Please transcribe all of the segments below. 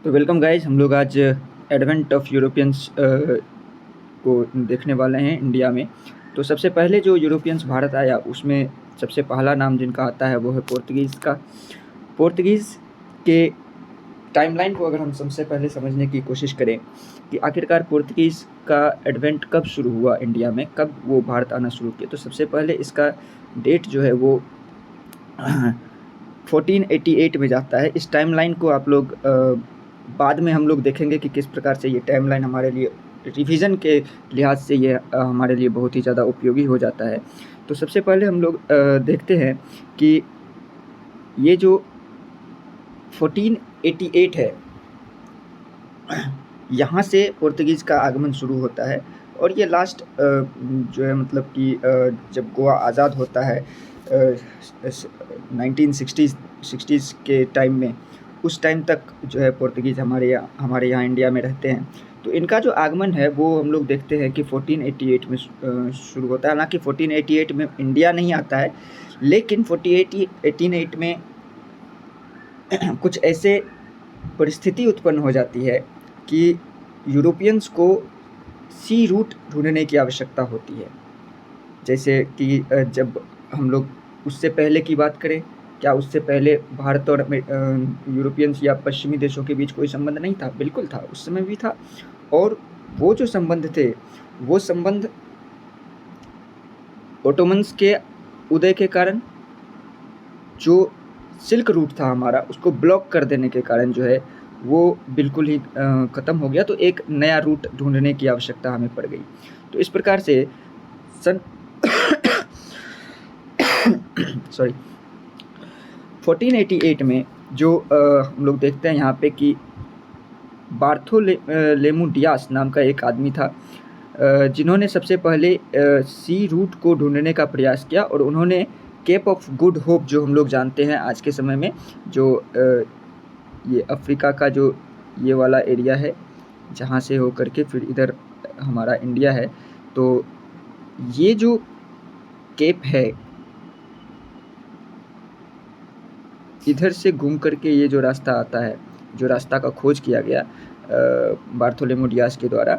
तो welcome guys, हम लोग आज एडवेंट ऑफ यूरोपियंस को देखने वाले हैं इंडिया में। तो सबसे पहले जो यूरोपियंस भारत आया उसमें सबसे पहला नाम जिनका आता है वो है पोर्तुगीज़ का। पोर्तुगीज़ के टाइमलाइन को अगर हम सबसे पहले समझने की कोशिश करें कि आखिरकार पोर्तुगीज़ का एडवेंट कब शुरू हुआ इंडिया में, कब वो भारत आना शुरू किया, तो सबसे पहले इसका डेट जो है वो 1488 में जाता है। इस टाइमलाइन को आप लोग बाद में हम लोग देखेंगे कि किस प्रकार से ये टाइमलाइन हमारे लिए रिवीजन के लिहाज से ये हमारे लिए बहुत ही ज़्यादा उपयोगी हो जाता है। तो सबसे पहले हम लोग देखते हैं कि ये जो 1488 है, यहाँ से पोर्तुगीज़ का आगमन शुरू होता है और ये लास्ट जो है मतलब कि जब गोवा आज़ाद होता है 1960s के टाइम में, उस टाइम तक जो है पोर्तुगीज़ हमारे यहाँ इंडिया में रहते हैं। तो इनका जो आगमन है वो हम लोग देखते हैं कि 1488 में शुरू होता है। हालांकि 1488 में इंडिया नहीं आता है, लेकिन 1488 में कुछ ऐसे परिस्थिति उत्पन्न हो जाती है कि यूरोपियंस को सी रूट ढूंढने की आवश्यकता होती है। जैसे कि जब हम लोग उससे पहले की बात करें, क्या उससे पहले भारत और यूरोपियंस या पश्चिमी देशों के बीच कोई संबंध नहीं था? बिल्कुल था, उस समय भी था। और वो जो संबंध थे, वो संबंध ओटोमन्स के उदय के कारण, जो सिल्क रूट था हमारा, उसको ब्लॉक कर देने के कारण जो है वो बिल्कुल ही ख़त्म हो गया। तो एक नया रूट ढूंढने की आवश्यकता हमें पड़ गई। तो इस प्रकार से सन 1488 में जो हम लोग देखते हैं यहाँ पे कि बार्थोलेमू डियास नाम का एक आदमी था, जिन्होंने सबसे पहले सी रूट को ढूंढने का प्रयास किया और उन्होंने केप ऑफ गुड होप, जो हम लोग जानते हैं आज के समय में, जो ये अफ्रीका का जो ये वाला एरिया है, जहाँ से होकर के फिर इधर हमारा इंडिया है, तो ये जो केप है, इधर से घूम करके ये जो रास्ता आता है, जो रास्ता का खोज किया गया बार्थोलेमू डियास के द्वारा,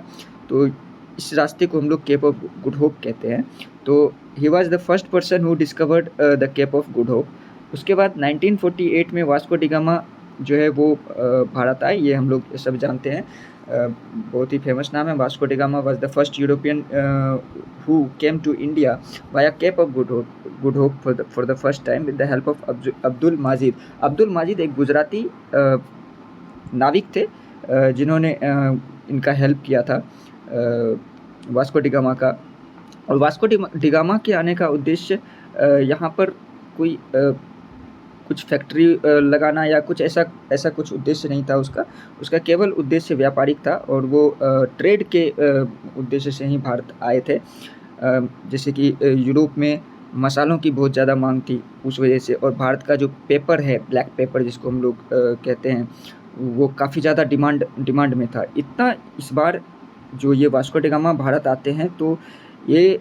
तो इस रास्ते को हम लोग केप ऑफ गुड होप कहते हैं। तो he was the first person who discovered the Cape of Good Hope. उसके बाद 1948 में वास्को डी गामा जो है वो भारत आए, ये हम लोग सब जानते हैं, बहुत ही फेमस नाम है। Vasco da Gama was the first European who came to India via Cape of Good Hope for the first time with the help of Abdul Majid. Abdul Majid एक गुजराती नाविक थे, जिन्होंने इनका हेल्प किया था वास्को डी गामा का। और वास्को डी गामा के आने का उद्देश्य यहाँ पर कोई कुछ फैक्ट्री लगाना या कुछ ऐसा कुछ उद्देश्य नहीं था उसका केवल उद्देश्य व्यापारिक था, और वो ट्रेड के उद्देश्य से ही भारत आए थे। जैसे कि यूरोप में मसालों की बहुत ज़्यादा मांग थी उस वजह से, और भारत का जो पेपर है, ब्लैक पेपर जिसको हम लोग कहते हैं, वो काफ़ी ज़्यादा डिमांड में था। इतना इस बार जो ये वास्को डी गामा भारत आते हैं तो ये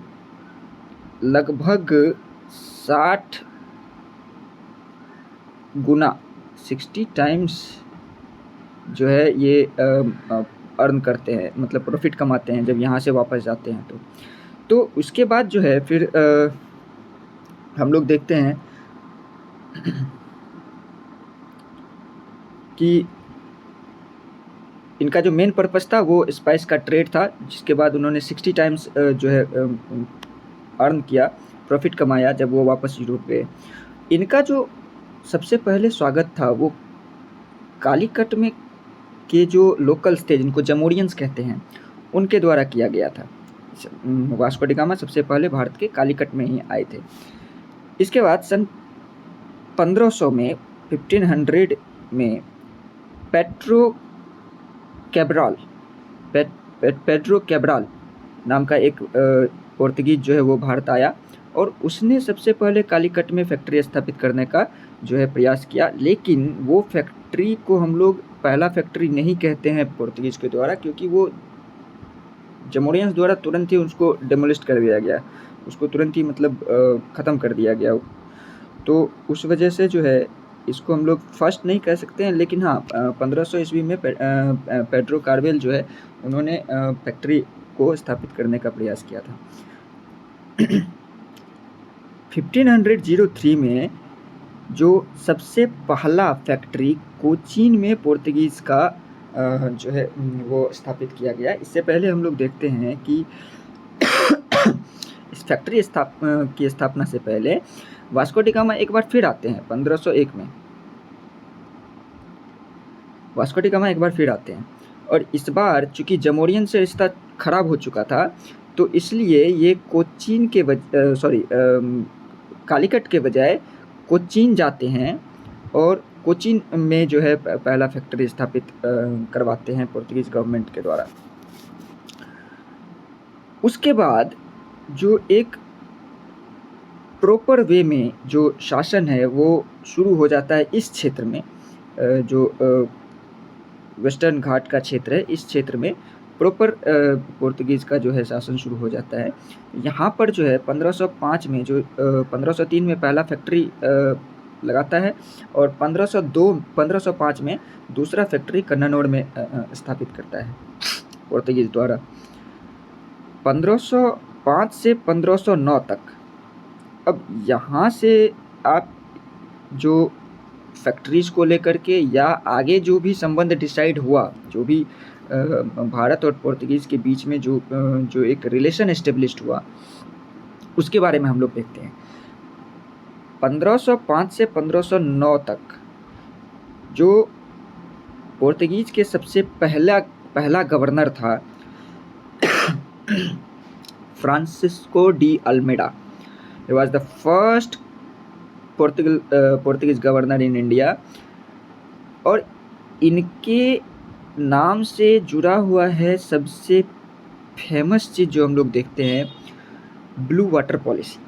लगभग 60 गुना 60 टाइम्स जो है ये अर्न करते हैं, मतलब प्रॉफिट कमाते हैं जब यहाँ से वापस जाते हैं। तो उसके बाद जो है फिर हम लोग देखते हैं कि इनका जो मेन पर्पस था वो स्पाइस का ट्रेड था, जिसके बाद उन्होंने 60 टाइम्स जो है अर्न किया, प्रॉफिट कमाया जब वो वापस यूरोप गए। इनका जो सबसे पहले स्वागत था वो कालीकट में के जो लोकल्स थे, जिनको जमोरियंस कहते हैं, उनके द्वारा किया गया था। वास्को डी गामा सबसे पहले भारत के कालीकट में ही आए थे। इसके बाद सन 1500 में 1500 में पेड्रो कैब्राल नाम का एक पोर्तुगीज जो है वो भारत आया, और उसने सबसे पहले कालीकट में फैक्ट्री स्थापित करने का जो है प्रयास किया। लेकिन वो फैक्ट्री को हम लोग पहला फैक्ट्री नहीं कहते हैं पोर्तुगीज़ के द्वारा, क्योंकि वो जमोरियंस द्वारा तुरंत ही उसको डेमोलिस्ट कर दिया गया, उसको तुरंत ही मतलब ख़त्म कर दिया गया। तो उस वजह से जो है इसको हम लोग फर्स्ट नहीं कह सकते हैं, लेकिन हाँ 1500 ईस्वी में पेड्रो कार्वेल जो है उन्होंने फैक्ट्री को स्थापित करने का प्रयास किया था। 1503 में जो सबसे पहला फैक्ट्री कोचीन में पोर्तुगीज़ का जो है वो स्थापित किया गया। इससे पहले हम लोग देखते हैं कि इस फैक्ट्री की स्थापना से पहले वास्को डी गामा एक बार फिर आते हैं 1501 में। वास्को डी गामा एक बार फिर आते हैं और इस बार चूंकि जमोरियन से रिश्ता खराब हो चुका था, तो इसलिए ये कोचीन के कालीकट के बजाय कोचीन जाते हैं और कोचीन में जो है पहला फैक्ट्री स्थापित करवाते हैं पोर्तुगीज गवर्नमेंट के द्वारा। उसके बाद जो एक प्रॉपर वे में जो शासन है वो शुरू हो जाता है इस क्षेत्र में, जो वेस्टर्न घाट का क्षेत्र है, इस क्षेत्र में प्रॉपर पोर्तुगीज़ का जो है शासन शुरू हो जाता है। यहाँ पर जो है 1505 में जो 1503 में पहला फैक्ट्री लगाता है और 1505 में दूसरा फैक्ट्री कन्ननौर में स्थापित करता है पोर्तुगीज़ द्वारा। 1505 से 1509 तक। अब यहाँ से आप जो फैक्ट्रीज़ को लेकर के या आगे जो भी संबंध डिसाइड हुआ, जो भी भारत और पोर्तुगीज़ के बीच में जो एक रिलेशन एस्टेब्लिश्ड हुआ, उसके बारे में हम लोग देखते हैं। 1505 से 1509 तक जो पोर्तुगीज़ के सबसे पहला गवर्नर था Francisco de Almeida. He was the first Portuguese governor in India, और इनके नाम से जुड़ा हुआ है सबसे फेमस चीज़ जो हम लोग देखते हैं, ब्लू वाटर पॉलिसी।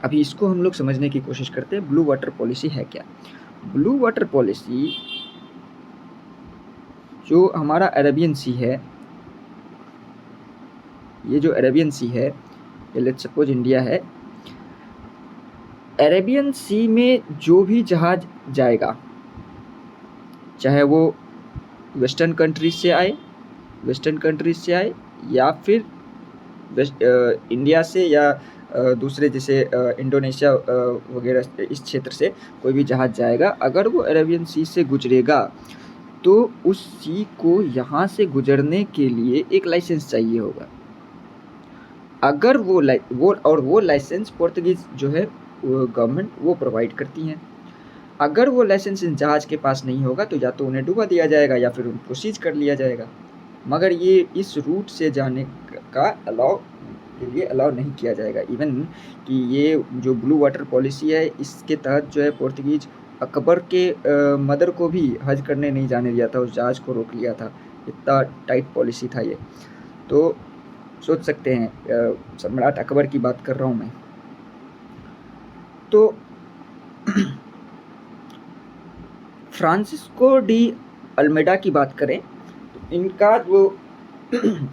अभी इसको हम लोग समझने की कोशिश करते हैं, ब्लू वाटर पॉलिसी है क्या। ब्लू वाटर पॉलिसी जो हमारा अरेबियन सी है, ये जो अरेबियन सी है, ये लेट्स सपोज इंडिया है, अरेबियन सी में जो भी जहाज जाएगा, चाहे वो वेस्टर्न कंट्रीज से आए या फिर इंडिया से या दूसरे जैसे इंडोनेशिया वगैरह इस क्षेत्र से कोई भी जहाज जाएगा, अगर वो अरेबियन सी से गुजरेगा तो उस सी को यहाँ से गुजरने के लिए एक लाइसेंस चाहिए होगा। अगर वो लाइसेंस पोर्तुगीज जो है गवर्नमेंट वो प्रोवाइड करती हैं। अगर वो लाइसेंस इन जहाज के पास नहीं होगा तो या तो उन्हें डुबा दिया जाएगा या फिर उनको सीज कर लिया जाएगा। मगर ये इस रूट से जाने का अलाउ नहीं किया जाएगा। इवन कि ये जो ब्लू वाटर पॉलिसी है, इसके तहत जो है पोर्तुगीज अकबर के मदर को भी हज करने नहीं जाने दिया था, उस जहाज को रोक लिया था। इतना टाइट पॉलिसी था ये। तो सोच सकते हैं, सम्राट अकबर की बात कर रहा हूँ मैं। तो फ्रांसिस्को डी अल्मेडा की बात करें तो इनका जो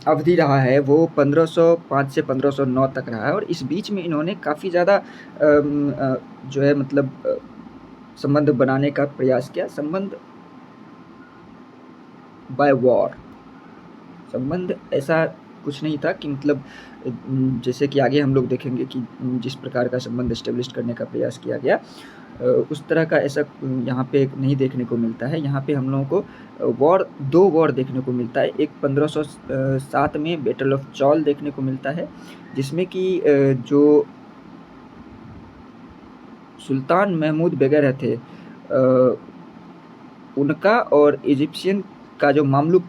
अवधि रहा है वो 1505 से 1509 तक रहा है, और इस बीच में इन्होंने काफ़ी ज़्यादा जो है मतलब संबंध बनाने का प्रयास किया। संबंध बाय वॉर, संबंध ऐसा कुछ नहीं था कि मतलब जैसे कि आगे हम लोग देखेंगे कि जिस प्रकार का संबंध एस्टेब्लिश करने का प्रयास किया गया, उस तरह का ऐसा यहाँ पे नहीं देखने को मिलता है। यहाँ पे हम लोगों को दो वॉर देखने को मिलता है। एक 1507 में बैटल ऑफ चौल देखने को मिलता है, जिसमें कि जो सुल्तान महमूद बेगर थे, उनका और इजिप्शियन का जो मामलुक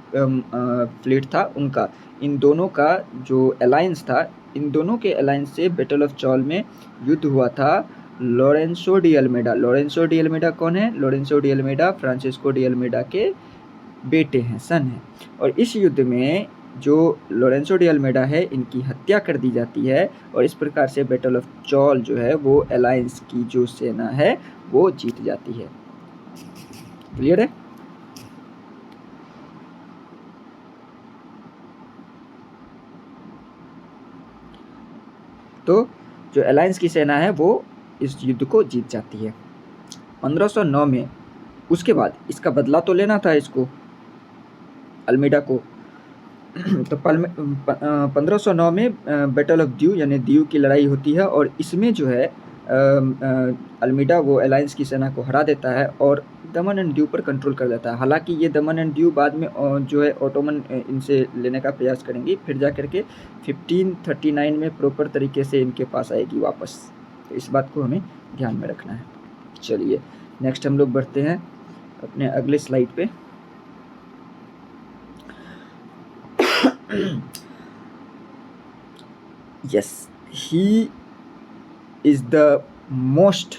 फ्लीट था उनका, इन दोनों का जो अलायंस था, इन दोनों के अलायंस से बैटल ऑफ चौल में युद्ध हुआ था। लॉरेंसो डी अल्मेडा कौन है? Lourenco de Almeida Francisco de Almeida के बेटे हैं, सन हैं। और इस युद्ध में जो लॉरेंसो डी अल्मेडा है, इनकी हत्या कर दी जाती है, और इस प्रकार से बैटल ऑफ चौल जो है वो अलायंस की जो सेना है वो जीत जाती है। क्लियर है? तो जो अलायंस की सेना है वो इस युद्ध को जीत जाती है। 1509 में, उसके बाद इसका बदला तो लेना था इसको, अल्मीडा को। तो 1509 में बैटल ऑफ द्यू यानी द्यू की लड़ाई होती है, और इसमें जो है अल्मीडा वो अलायंस की सेना को हरा देता है और दमन एंड द्यू पर कंट्रोल कर देता है। हालांकि ये दमन एंड द्यू बाद में जो है ऑटोमन इनसे लेने का प्रयास करेंगी, फिर जा करके 1539 में प्रॉपर तरीके से इनके पास आएगी वापस। तो इस बात को हमें ध्यान में रखना है। चलिए नेक्स्ट हम लोग बढ़ते हैं अपने अगले स्लाइड पे। Yes, he is the most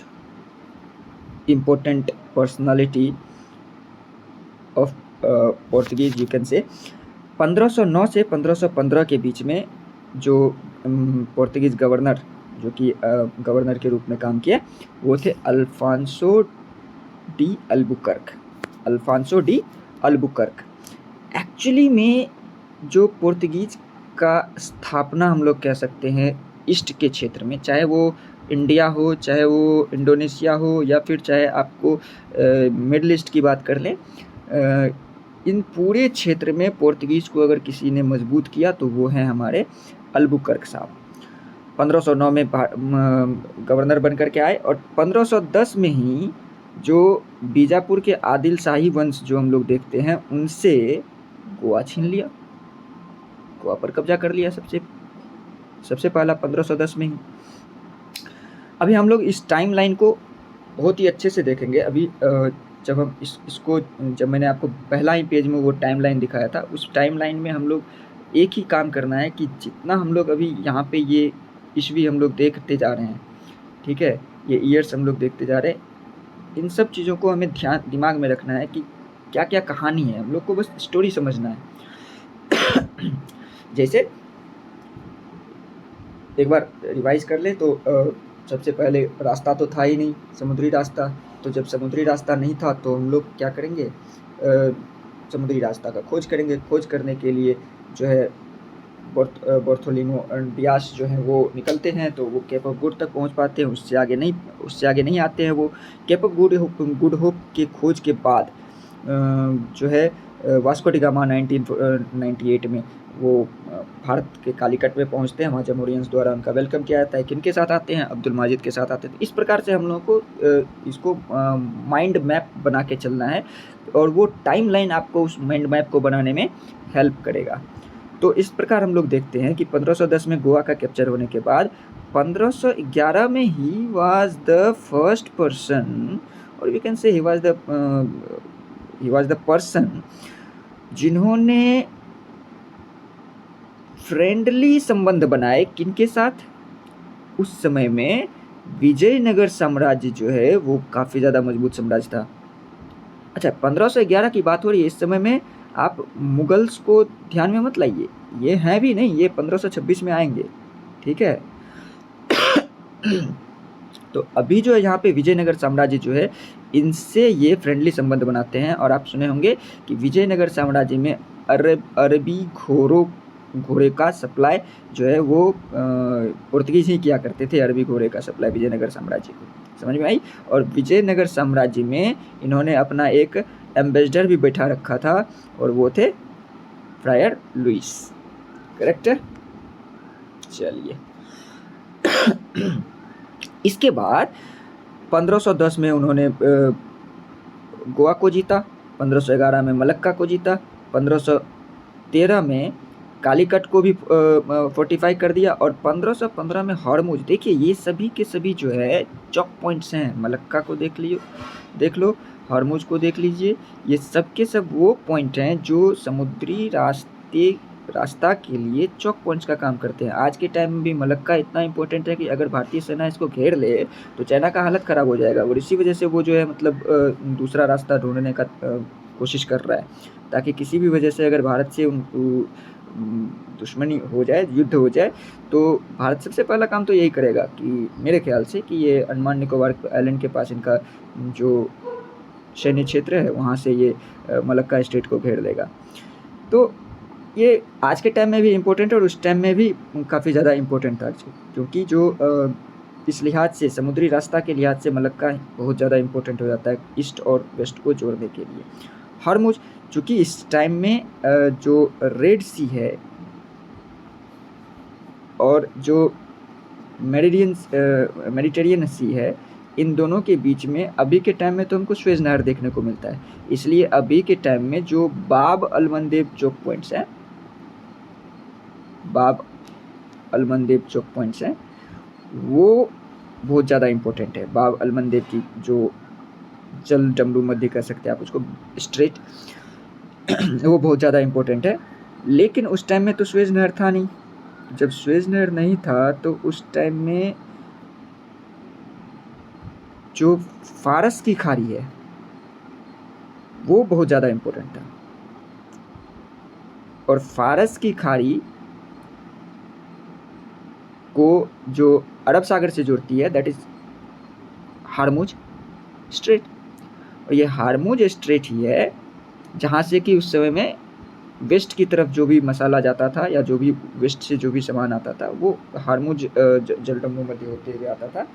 important personality of Portuguese, you can say। 1509 से 1515 के बीच में जो पोर्तुगीज़ गवर्नर जो कि गवर्नर के रूप में काम किया वो थे अल्फांसो डी अल्बुकर्क। एक्चुअली में जो पोर्तुगीज़ का स्थापना हम लोग कह सकते हैं ईस्ट के क्षेत्र में, चाहे वो इंडिया हो, चाहे वो इंडोनेशिया हो, या फिर चाहे आपको मिडल ईस्ट की बात कर लें, इन पूरे क्षेत्र में पोर्तुगीज़ को अगर किसी ने मजबूत किया तो वो हैं हमारे अल्बुकर्क साहब। 1509 में गवर्नर बनकर के आए, और 1510 में ही जो बीजापुर के आदिल शाही वंश जो हम लोग देखते हैं उनसे गोवा छीन लिया, गोवा पर कब्जा कर लिया सबसे पहला 1510 में ही। अभी हम लोग इस टाइमलाइन को बहुत ही अच्छे से देखेंगे। अभी जब हम इसको जब मैंने आपको पहला ही पेज में वो टाइमलाइन दिखाया था, उस टाइमलाइन में हम लोग एक ही काम करना है कि जितना हम लोग अभी यहाँ पे ये ईस्वी हम लोग देखते जा रहे हैं, ठीक है, ये ईयर्स हम लोग देखते जा रहे हैं, इन सब चीज़ों को हमें दिमाग में रखना है कि क्या क्या कहानी है, हम लोग को बस स्टोरी समझना है। जैसे एक बार रिवाइज कर ले तो सबसे पहले रास्ता तो था ही नहीं, समुद्री रास्ता। तो जब समुद्री रास्ता नहीं था तो हम लोग क्या करेंगे, समुद्री रास्ता का खोज करेंगे। खोज करने के लिए जो है बार्थोलोमेओ डियास जो है वो निकलते हैं, तो वो केप ऑफ गुड तक पहुंच पाते हैं, उससे आगे नहीं आते हैं। वो केप ऑफ गुड होप के खोज के बाद जो है वास्को डी गामा 1998 में वो भारत के कालीकट में पहुंचते हैं। वहाँ जमोरियंस द्वारा उनका वेलकम किया जाता है। किनके साथ आते हैं, अब्दुल माजिद के साथ आते हैं। इस प्रकार से हम लोगों को इसको माइंड मैप बना के चलना है, और वो टाइमलाइन आपको उस माइंड मैप को बनाने में हेल्प करेगा। तो इस प्रकार हम लोग देखते हैं कि 1510 में गोवा का कैप्चर होने के बाद 1511 में he was the first person, और we can say he was the person जिन्होंने फ्रेंडली संबंध बनाए। किनके साथ? उस समय में विजयनगर साम्राज्य जो है वो काफ़ी ज़्यादा मजबूत साम्राज्य था। अच्छा, 1511 की बात हो रही है, इस समय में आप मुगल्स को ध्यान में मत लाइए, ये हैं भी नहीं, ये 1526 में आएंगे, ठीक है। तो अभी जो है यहाँ पे विजयनगर साम्राज्य जो है इनसे ये फ्रेंडली संबंध बनाते हैं। और आप सुने होंगे कि विजयनगर साम्राज्य में अरबी घोड़े का सप्लाई जो है वो पुर्तगीज ही किया करते थे। अरबी घोड़े का सप्लाई विजयनगर साम्राज्य को, समझ में आई। और विजयनगर साम्राज्य में इन्होंने अपना एक एम्बेसडर भी बैठा रखा था, और वो थे फ्रायर लुइस, करेक्ट है। चलिए इसके बाद 1510 में उन्होंने गोवा को जीता, 1511 में मलक्का को जीता, 1513 में कालीकट को भी फोर्टिफाई कर दिया, और 1515 में हॉर्मुज। देखिए ये सभी के सभी जो है चौक पॉइंट्स हैं। मलक्का को देख लो, हॉर्मुज को देख लीजिए, ये सब के सब वो पॉइंट हैं जो समुद्री रास्ता के लिए चौक पॉइंट्स का काम करते हैं। आज के टाइम में भी मलक्का इतना इंपॉर्टेंट है कि अगर भारतीय सेना इसको घेर ले तो चाइना का हालत ख़राब हो जाएगा, और इसी वजह से वो जो है मतलब दूसरा रास्ता ढूंढने का कोशिश कर रहा है, ताकि किसी भी वजह से अगर भारत से दुश्मनी हो जाए, युद्ध हो जाए, तो भारत सबसे पहला काम तो यही करेगा कि मेरे ख्याल से कि ये अंडमान निकोबार आइलैंड के पास इनका जो सैन्य क्षेत्र है वहाँ से ये मलक्का स्टेट को घेर लेगा। तो ये आज के टाइम में भी इम्पोर्टेंट है और उस टाइम में भी काफ़ी ज़्यादा इम्पोर्टेंट था, क्योंकि जो इस लिहाज से, समुद्री रास्ता के लिहाज से मलक्का बहुत ज़्यादा इम्पोर्टेंट हो जाता है ईस्ट और वेस्ट को जोड़ने के लिए। हरमुज, चूँकि इस टाइम में जो रेड सी है और जो मेडिटेरियन सी है, इन दोनों के बीच में अभी के टाइम में तो हमको स्वेज नहर देखने को मिलता है। इसलिए अभी के टाइम में जो बाब अलमंदेब चौक पॉइंट्स हैं, बाब अलमंदेब चौक पॉइंट्स हैं, वो बहुत ज़्यादा इम्पोर्टेंट है। बाब अलमंदेब की जो जल डमरू मध्य कह सकते हैं आप उसको, स्ट्रेट वो बहुत ज़्यादा इम्पोर्टेंट है। लेकिन उस टाइम में तो स्वेज नहर था नहीं। जब स्वेज नहर नहीं था तो उस टाइम में जो फारस की खाड़ी है वो बहुत ज़्यादा इम्पोर्टेंट था। और फारस की खाड़ी को जो अरब सागर से जोड़ती है, दैट इज़ हारमुज स्ट्रेट। और ये हारमुज स्ट्रेट ही है जहाँ से कि उस समय में वेस्ट की तरफ जो भी मसाला जाता था या जो भी वेस्ट से जो भी सामान आता था वो हारमुज जलडम्बू मध्य होते हुए आता था।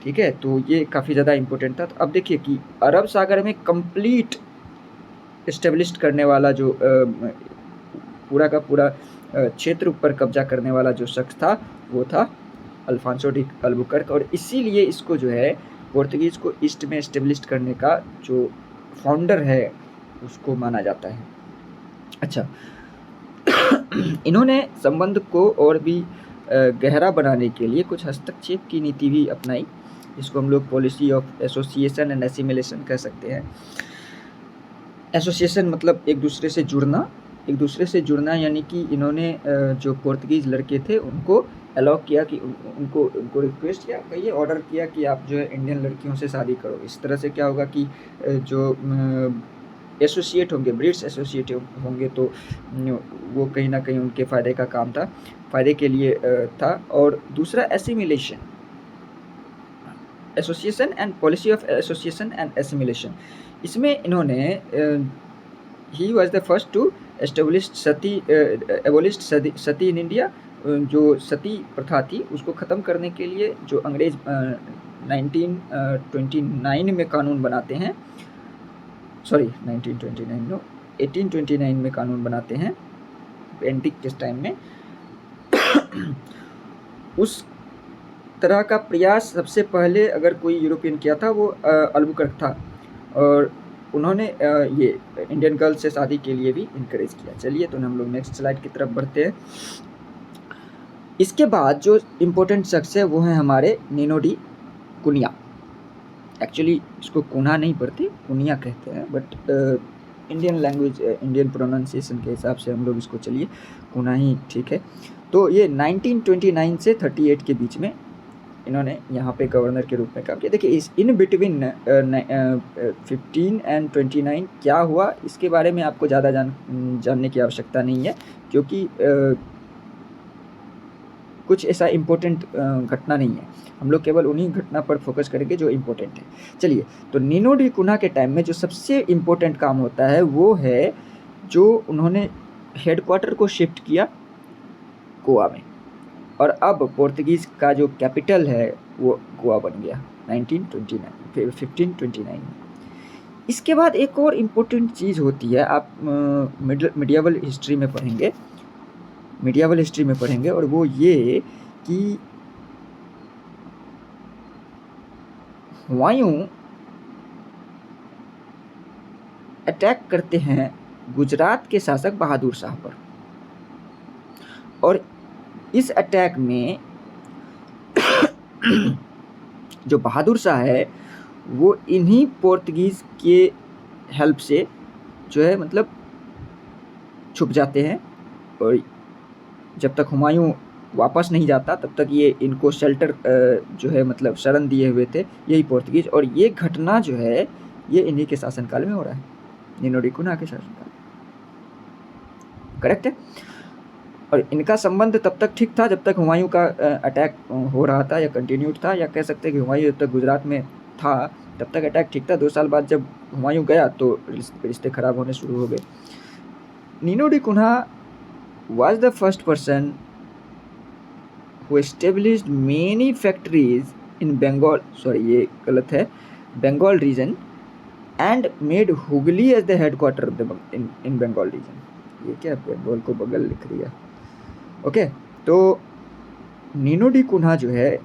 ठीक है, तो ये काफ़ी ज़्यादा इम्पोर्टेंट था। तो अब देखिए कि अरब सागर में कंप्लीट इस्टेब्लिश्ड करने वाला जो पूरा का पूरा क्षेत्र ऊपर कब्जा करने वाला जो शख्स था वो था अल्फांसो डी अल्बुकर्क। और इसीलिए इसको जो है पोर्तुगीज़ को ईस्ट में इस्टेब्लिश्ड करने का जो फाउंडर है उसको माना जाता है। अच्छा, इन्होंने संबंध को और भी गहरा बनाने के लिए कुछ हस्तक्षेप की नीति भी अपनाई, जिसको हम लोग policy of association and assimilation कह सकते हैं। एसोसिएशन मतलब एक दूसरे से जुड़ना, यानी कि इन्होंने जो पोर्तुगीज़ लड़के थे उनको अलाउ किया कि उनको रिक्वेस्ट किया, कहिए ऑर्डर किया कि आप जो है इंडियन लड़कियों से शादी करो। इस तरह से क्या होगा कि जो एसोसिएट होंगे, ब्रिट्स एसोसिएट होंगे, तो वो कहीं ना कहीं उनके फ़ायदे का काम था, फ़ायदे के लिए था। और दूसरा assimilation, association and policy of association and assimilation, इसमें इन्होंने he was the first to establish abolish sati in India. जो सती प्रथा थी उसको ख़त्म करने के लिए जो अंग्रेज 1929 में कानून बनाते हैं, सॉरी 1929 नो 1829 में कानून बनाते हैं पेंटिक के टाइम में। उस तरह का प्रयास सबसे पहले अगर कोई यूरोपियन किया था वो अल्बुकर्क था, और उन्होंने ये इंडियन गर्ल से शादी के लिए भी इनकरेज किया। चलिए तो हम लोग नेक्स्ट स्लाइड की तरफ बढ़ते हैं। इसके बाद जो इम्पोर्टेंट शख्स है वो है हमारे नीनो डी कुनिया। एक्चुअली इसको कुना नहीं पढ़ते, कुनिया कहते हैं, but Indian language, Indian pronunciation के हिसाब से हम लोग इसको चलिए कुना ही ठीक है। तो ये 1929 से 38 के बीच में इन्होंने यहाँ पे गवर्नर के रूप में काम किया। देखिए इस इन बिटवीन 15 एंड 29 क्या हुआ इसके बारे में आपको ज़्यादा जानने की आवश्यकता नहीं है, क्योंकि कुछ ऐसा इम्पोर्टेंट घटना नहीं है। हम लोग केवल उन्हीं घटना पर फोकस करेंगे जो इम्पोर्टेंट है। चलिए, तो नीनो डी कुना के टाइम में जो सबसे इम्पोर्टेंट काम होता है वो है जो उन्होंने हेडक्वार्टर को शिफ्ट किया गोवा में, और अब पोर्तुगीज़ का जो कैपिटल है वो गोवा बन गया 1529 में। इसके बाद एक और इम्पोर्टेंट चीज़ होती है, आप मीडियावल हिस्ट्री में पढ़ेंगे, और वो ये कि हुमायूं अटैक करते हैं गुजरात के शासक बहादुर शाह पर, और इस अटैक में जो बहादुर शाह है वो इन्हीं पोर्तुगीज़ के हेल्प से जो है मतलब छुप जाते हैं, और जब तक हुमायूं वापस नहीं जाता तब तक ये इनको शेल्टर जो है मतलब शरण दिए हुए थे यही पोर्तुगीज़। और ये घटना जो है ये इन्हीं के शासनकाल में हो रहा है, नीनो डी कुना के शासनकाल, करेक्ट है। और इनका संबंध तब तक ठीक था जब तक हुमायूं का अटैक हो रहा था या कंटिन्यूड था, या कह सकते हैं कि हुमायूं जब तक गुजरात में था तब तक अटैक ठीक था। 2 साल बाद जब हुमायूं गया तो रिश्ते खराब होने शुरू हो गए। Nino da Cunha was the first person who established many factories in Bengal, sorry ये गलत है, Bengal region and made Hooghly as the headquarter in Bengal region. ये क्या बंगाल को बगल लिख रही है। ओके, तो नीनो डी कुन्हा जो है,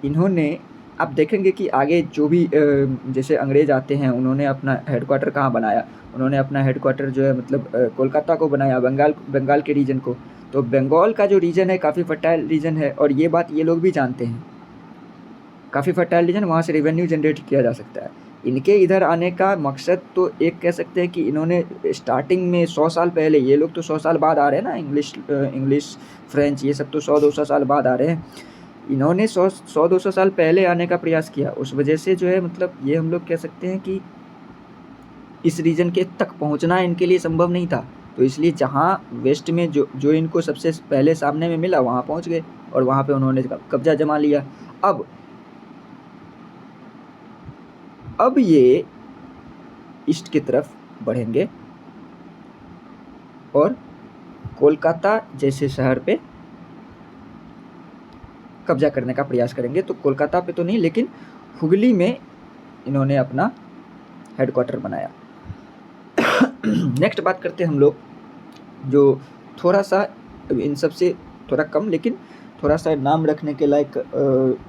इन्होंने, आप देखेंगे कि आगे जो भी जैसे अंग्रेज आते हैं, उन्होंने अपना हेडक्वार्टर कहाँ बनाया, उन्होंने अपना हेडक्वार्टर जो है मतलब कोलकाता को बनाया, बंगाल के रीजन को। तो बंगाल का जो रीजन है काफ़ी फर्टाइल रीजन है, और ये बात ये लोग भी जानते हैं, काफ़ी फर्टाइल रीजन, वहाँ से रेवेन्यू जनरेट किया जा सकता है। इनके इधर आने का मकसद तो एक कह सकते हैं कि इन्होंने स्टार्टिंग में 100 साल पहले, ये लोग तो 100 साल बाद आ रहे हैं ना, इंग्लिश फ्रेंच ये सब तो 100-200 साल बाद आ रहे हैं। इन्होंने 100-200 साल पहले आने का प्रयास किया, उस वजह से जो है मतलब ये हम लोग कह सकते हैं कि इस रीजन के तक पहुंचना इनके लिए संभव नहीं था। तो इसलिए जहां वेस्ट में जो इनको सबसे पहले सामने में मिला वहां पहुंच गए, और वहां पे उन्होंने कब्जा जमा लिया। अब ये ईस्ट की तरफ बढ़ेंगे और कोलकाता जैसे शहर पे कब्जा करने का प्रयास करेंगे। तो कोलकाता पे तो नहीं, लेकिन हुगली में इन्होंने अपना हेडक्वार्टर बनाया। नेक्स्ट बात करते हैं हम लोग, जो थोड़ा सा इन सब से थोड़ा कम लेकिन थोड़ा सा नाम रखने के लायक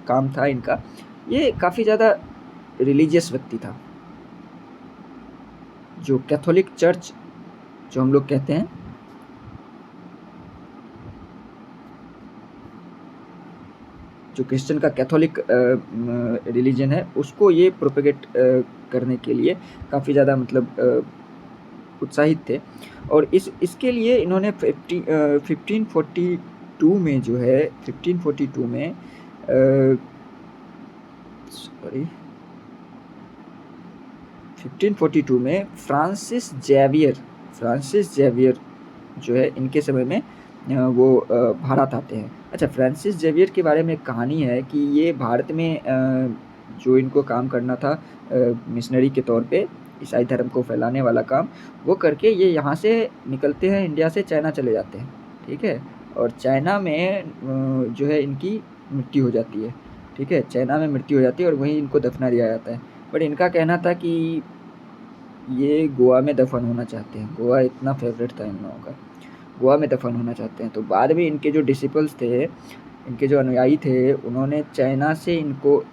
काम था इनका। ये काफ़ी ज़्यादा रिलीजियस व्यक्ति था, जो कैथोलिक चर्च जो हम लोग कहते हैं, जो क्रिश्चियन का कैथोलिक रिलीजन है, उसको ये प्रोपेगेट करने के लिए काफ़ी ज़्यादा मतलब उत्साहित थे। और इसके लिए इन्होंने 1542 में जो है 1542 में सॉरी 1542 में फ्रांसिस जेवियर जो है इनके समय में वो भारत आते हैं। अच्छा, फ्रांसिस जेवियर के बारे में कहानी है कि ये भारत में जो इनको काम करना था मिशनरी के तौर पे, ईसाई धर्म को फैलाने वाला काम, वो करके ये यहाँ से निकलते हैं, इंडिया से चाइना चले जाते हैं, ठीक है। और चाइना में जो है इनकी मृत्यु हो जाती है, ठीक है, चाइना में मृत्यु हो जाती है और वहीं इनको दफना दिया जाता है। बट इनका कहना था कि ये गोवा में दफन होना चाहते हैं, गोवा इतना फेवरेट था इन लोगों का, गोवा में दफन होना चाहते हैं। तो बाद में इनके जो डिसिपल्स थे, इनके जो अनुयायी थे, उन्होंने चाइना से इनको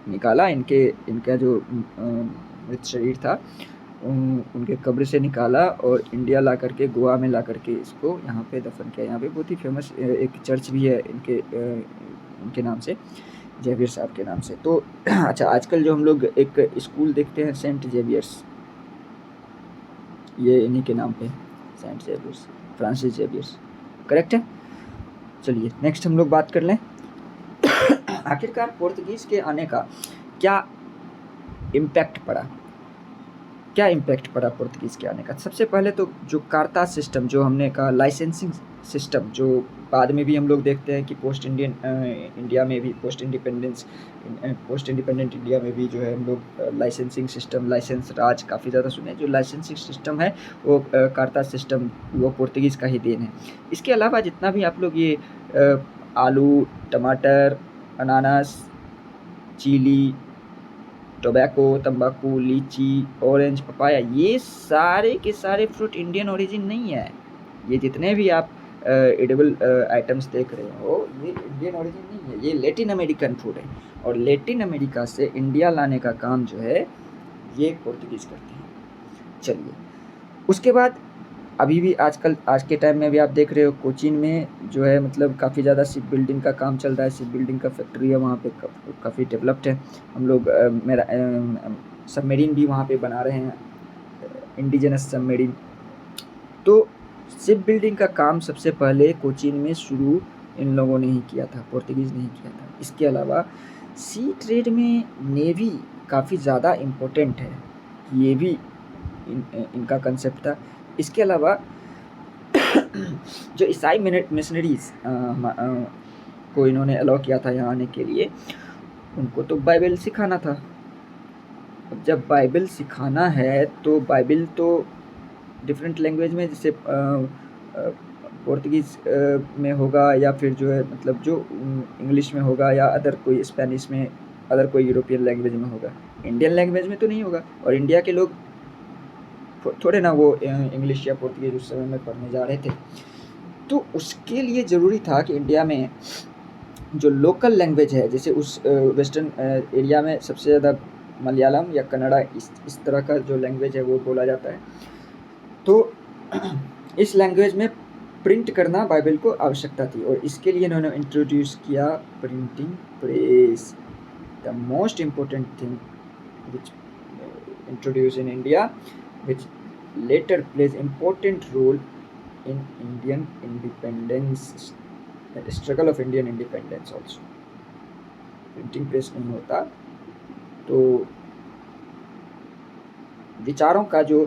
निकाला, इनका जो मृत शरीर था उनके कब्र से निकाला और इंडिया ला करके, गोवा में ला करके इसको यहाँ पे दफन किया। यहाँ पे बहुत ही फेमस एक चर्च भी है इनके नाम से, जेवियर साहब के नाम से। तो अच्छा, आजकल जो हम लोग एक स्कूल देखते हैं सेंट जेवियर्स, ये इन्हीं के नाम पे, Saint Xavier's, Francis Xavier's, correct है। चलिए नेक्स्ट हम लोग बात कर लें। आखिरकार पोर्तुगीज़ के आने का क्या इम्पैक्ट पड़ा पोर्तुगीज़ के आने का। सबसे पहले तो जो कार्ता सिस्टम, जो हमने कहा लाइसेंसिंग सिस्टम, जो बाद में भी हम लोग देखते हैं कि पोस्ट इंडिपेंडेंट इंडिया में भी जो है हम लोग लाइसेंसिंग सिस्टम, लाइसेंस राज काफ़ी ज़्यादा सुने। जो लाइसेंसिंग सिस्टम है वो कार्ता सिस्टम, वो पोर्तुगीज़ का ही देन है। इसके अलावा जितना भी आप लोग ये आलू, टमाटर, अनानास, चिली, टोबैको, तंबाकू, लीची, ऑरेंज, पपाया, ये सारे के सारे फ्रूट इंडियन ओरिजिन नहीं है। ये जितने भी आप एडिबल आइटम्स देख रहे हो, ये इंडियन ओरिजिन नहीं है, ये लेटिन अमेरिकन फूड है। और लेटिन अमेरिका से इंडिया लाने का काम जो है ये पोर्तुगीज़ करते हैं। चलिए, उसके बाद अभी भी आज के टाइम में भी आप देख रहे हो कोचीन में जो है मतलब काफ़ी ज़्यादा शिप बिल्डिंग का काम चल रहा है, शिप बिल्डिंग का फैक्ट्री है वहाँ पे, काफ़ी डेवलप्ड है। हम लोग सबमरीन भी वहाँ पे बना रहे हैं, इंडिजिनस सबमरीन। तो शिप बिल्डिंग का काम सबसे पहले कोचीन में शुरू इन लोगों ने ही किया था, पोर्तुगीज़ ने ही किया था। इसके अलावा सी ट्रेड में नेवी काफ़ी ज़्यादा इम्पोर्टेंट है, ये भी इनका कंसेप्ट था। इसके अलावा जो ईसाई मिशनरीज को इन्होंने अलाउ किया था यहाँ आने के लिए, उनको तो बाइबल सिखाना था। अब जब बाइबल सिखाना है तो बाइबल तो डिफरेंट लैंग्वेज में, जैसे पोर्तुगीज़ में होगा, या फिर जो है मतलब जो इंग्लिश में होगा, या अदर कोई स्पेनिश में, अदर कोई यूरोपियन लैंग्वेज में होगा। इंडियन लैंग्वेज में तो नहीं होगा, और इंडिया के लोग थोड़े ना वो इंग्लिश या पोर्तुगीज़ उस समय में पढ़ने जा रहे थे। तो उसके लिए ज़रूरी था कि इंडिया में जो लोकल लैंग्वेज है, जैसे उस वेस्टर्न एरिया में सबसे ज़्यादा मलयालम या कन्नड़ा इस तरह का जो लैंग्वेज है वो बोला जाता है। तो इस लैंग्वेज में प्रिंट करना बाइबल को आवश्यकता थी, और इसके लिए इन्होंने इंट्रोड्यूस किया printing press, the most important thing which introduce in India, which later plays important role in Indian independence, struggle of Indian independence also. Printing press नहीं होता तो विचारों का जो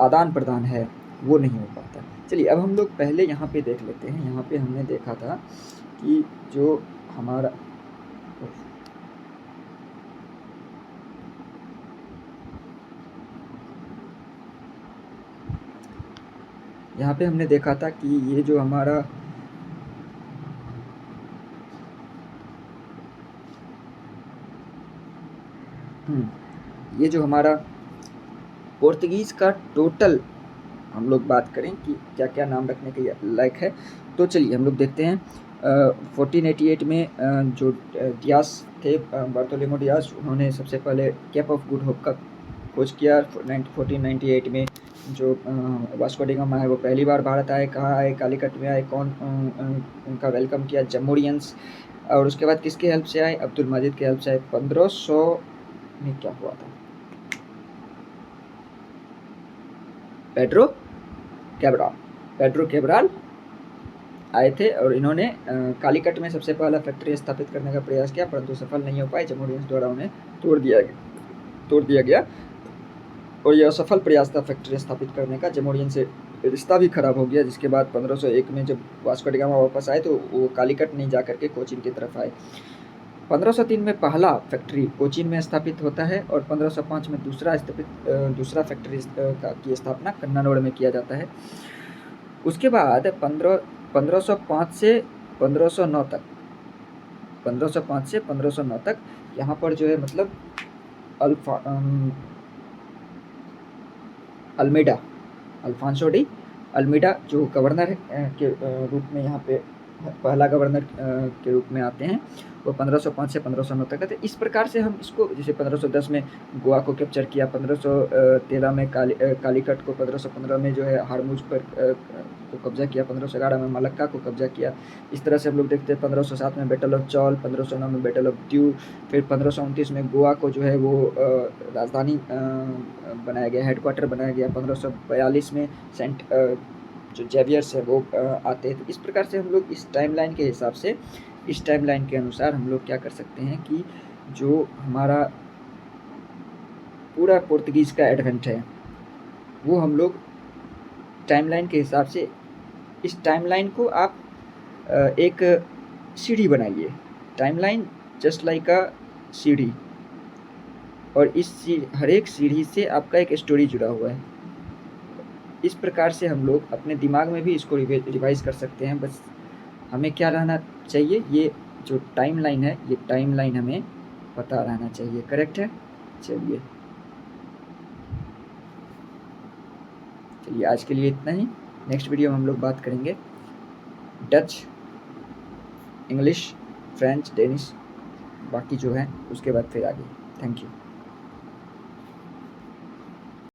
आदान प्रदान है वो नहीं हो पाता। चलिए अब हम लोग पहले यहाँ पे देख लेते हैं। यहाँ पे हमने देखा था कि जो हमारा यहाँ पे हमने देखा था कि ये जो हमारा ये जो हमारा पोर्तुगीज़ का टोटल हम लोग बात करें कि क्या क्या नाम रखने के लायक है, तो चलिए हम लोग देखते हैं। 1488 में जो डियास थे, बार्थोलोमेओ डियास, उन्होंने सबसे पहले केप ऑफ गुड होप का खोज किया। 1498 में जो वास्को डी गामा है वो पहली बार भारत आए। कहाँ आए? कालीकट में आए। कौन उनका वेलकम किया? जमोरियंस। और उसके बाद किसके हेल्प से आए? अब्दुल मजीद के हेल्प से आए। 1500 में क्या हुआ था? पेड्रो कैब्राल आए थे, और इन्होंने कालीकट में सबसे पहला फैक्ट्री स्थापित करने का प्रयास किया, परंतु सफल नहीं हो पाए। जमोरियंस द्वारा उन्हें तोड़ दिया गया, और यह असफल प्रयास था फैक्ट्री स्थापित करने का। जमोरियन से रिश्ता भी खराब हो गया, जिसके बाद 1501 में जब वास्को डी गामा वापस आए तो वो कालीकट नहीं जा करके कोचीन की तरफ आए। 1503 में पहला फैक्ट्री कोचीन में स्थापित होता है, और 1505 में दूसरा फैक्ट्री की स्थापना कन्नानौर में किया जाता है। उसके बाद 1505 से 1509 तक यहाँ पर जो है मतलब अल्फांसो डी अल्मीडा जो गवर्नर के रूप में यहाँ पे पहला गवर्नर के रूप में आते हैं, वो 1505 से 1509 तक थे। इस प्रकार से हम इसको, जैसे 1510 में गोवा को कैप्चर किया, 1513 में कालीकट को, 1515 में जो है हारमुज पर को कब्जा किया, 1511 में मलक्का को कब्जा किया। इस तरह से हम लोग देखते हैं 1507 में बैटल ऑफ चौल, 1509 में बैटल ऑफ द्यू, फिर 1529 में गोवा को जो है वो राजधानी बनाया गया, हेडक्वार्टर बनाया गया। 1542 में सेंट जो जेवियर्स है वो आते हैं। तो इस प्रकार से हम लोग इस टाइमलाइन के हिसाब से, इस टाइमलाइन के अनुसार हम लोग क्या कर सकते हैं कि जो हमारा पूरा पोर्तुगीज़ का एडवेंट है वो हम लोग टाइमलाइन के हिसाब से, इस टाइमलाइन को आप एक सीढ़ी बनाइए। टाइमलाइन जस्ट लाइक अ सीढ़ी, और इस हर एक सीढ़ी से आपका एक स्टोरी जुड़ा हुआ है। इस प्रकार से हम लोग अपने दिमाग में भी इसको रिवाइज कर सकते हैं। बस हमें क्या रहना चाहिए, ये जो टाइमलाइन है, ये टाइमलाइन हमें पता रहना चाहिए। करेक्ट है? चलिए आज के लिए इतना ही। नेक्स्ट वीडियो में हम लोग बात करेंगे डच, इंग्लिश, फ्रेंच, डेनिश, बाकी जो है उसके बाद फिर आगे। Thank you.